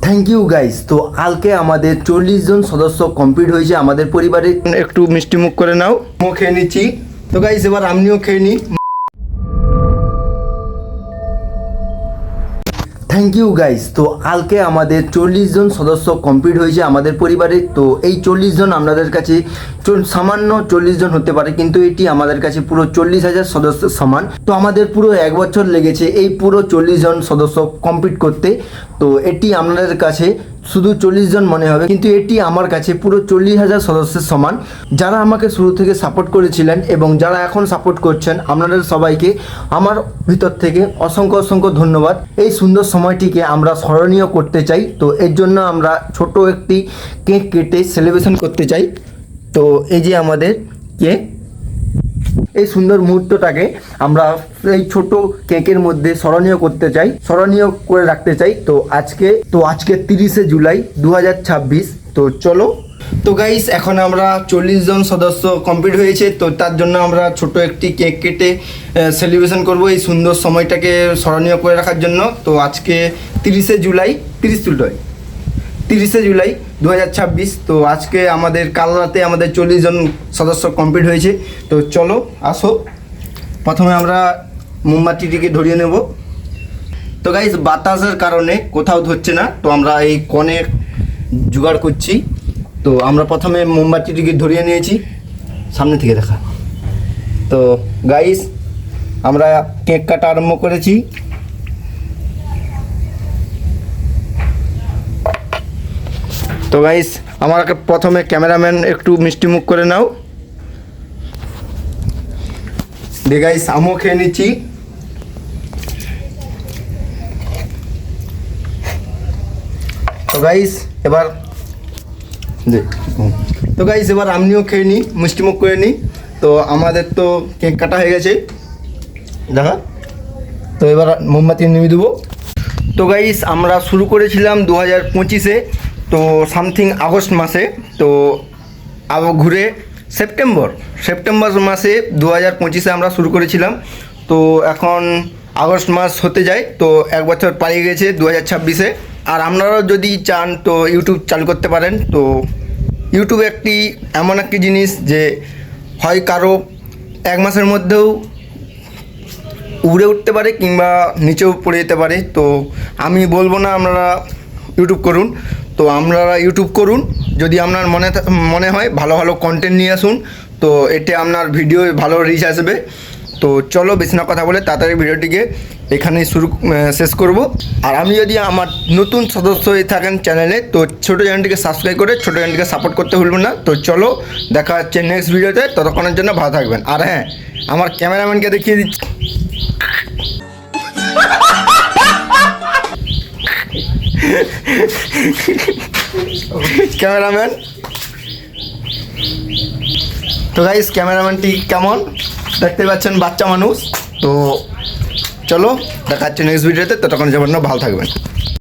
Thank you guys. তো কালকে আমাদের 40 জন সদস্য কমপ্লিট হয়েছে আমাদের পরিবারে। একটু মিষ্টি মুখ করে নাও, মুখ খেয়ে নিচ্ছি। তো গাইস এবার আমিও খেয়ে নিই। Thank you guys. তো কালকে আমাদের 40 জন সদস্য কমপ্লিট হয়েছে আমাদের পরিবারে। তো এই 40 জন আপনাদের কাছে সামান্য 40 জন হতে পারে, কিন্তু এটি আমাদের কাছে পুরো 40,000 সদস্য সমান। তো আমাদের পুরো 1 বছর লেগেছে এই পুরো 40 জন সদস্য কমপ্লিট করতে। তো এটি আপনাদের কাছে শুধু 40 জন মনে হবে, কিন্তু এটি আমার কাছে পুরো 40,000 সদস্যের সমান। যারা আমাকে শুরু থেকে সাপোর্ট করেছিলেন এবং যারা এখন সাপোর্ট করছেন, আপনাদের সবাইকে আমার ভিতর থেকে অসংখ্য অসংখ্য ধন্যবাদ। এই সুন্দর সময়টিকে আমরা স্মরণীয় করতে চাই, তো এর জন্য আমরা ছোট একটি কেক কেটে সেলিব্রেশন করতে চাই। তো এই যে আমাদের কেক, এই সুন্দর মুহূর্তটাকে আমরা এই ছোট কেকের মধ্যে স্মরণীয় করতে চাই, স্মরণীয় করে রাখতে চাই। তো আজকে 30শে জুলাই 2026। তো চলো। তো গাইস এখন আমরা 40 জন সদস্য কমপ্লিট হয়েছে, তো তার জন্য আমরা ছোট একটি কেক কেটে সেলিব্রেশন করব এই সুন্দর সময়টাকে স্মরণীয় করে রাখার জন্য। তো আজকে 30শে জুলাই 2026। তো আজকে আমাদের কাল রাতে আমাদের 40 জন সদস্য কমপ্লিট হয়েছে। তো চলো আসো, প্রথমে আমরা মোমবাতিটিকে ধরিয়ে নেব। তো গাইস বাতাসের কারণে কোথাও ধরছে না, তো আমরা এই কনের জোগাড় করছি। তো আমরা প্রথমে মোমবাতিটিকে ধরিয়ে নিয়েছি, সামনে থেকে দেখা। তো গাইস আমরা কেক কাটা আরম্ভ করেছি। তো গাইস আমাকে প্রথমে ক্যামেরাম্যান একটু মিষ্টি মুখ করে নাও। দে গাইস আমিও খেয়ে নিচ্ছি। তো গাইস এবার আমিও খেয়ে নিই, মিষ্টি মুখ করে নিই। তো আমাদের তো কেক কাটা হয়ে গেছে দেখা। তো এবার মোমবাতি নিভিয়ে দেবো। তো গাইস আমরা শুরু করেছিলাম 2025-এ, তো সামথিং আগস্ট মাসে। তো আবার ঘুরে সেপ্টেম্বর মাসে 2025-এ আমরা শুরু করেছিলাম। তো এখন আগস্ট মাস হতে যায়, তো 1 বছর পালিয়ে গেছে 2026-এ। আর আপনারাও যদি চান তো ইউটিউব চালু করতে পারেন। তো ইউটিউব এমন একটি জিনিস যে হয় কারো 1 মাসের মধ্যেও উড়ে উঠতে পারে কিংবা নিচেও পড়ে যেতে পারে। তো আমি বলবো না আপনারা ইউটিউব করুন, তো আপনারা ইউটিউব করুন যদি আপনার মনে হয় ভালো ভালো কন্টেন্ট নিয়ে আসুন। তো এতে আপনার ভিডিও ভালো রিচ আসবে। তো চলো বেশি না কথা বলে তাড়াতাড়ি ভিডিওটিকে এখানেই শেষ করব। আর আমি যদি আমার নতুন সদস্য হয়ে থাকেন চ্যানেলে, তো ছোটো চ্যানেলটিকে সাবস্ক্রাইব করে ছোটো চ্যানেলটিকে সাপোর্ট করতে ভুলবেন না। তো চলো দেখা হচ্ছে নেক্সট ভিডিওতে, ততক্ষণের জন্য ভালো থাকবেন। আর হ্যাঁ, আমার ক্যামেরাম্যানকে দেখিয়ে দিচ্ছি। ক্যামেরাম্যান, তো গাইস ক্যামেরাম্যানটি কেমন দেখতে পাচ্ছেন, বাচ্চা মানুষ। তো চলো দেখা হচ্ছে নেক্সট ভিডিওতে, ততক্ষণ যেমন ভালো থাকবেন।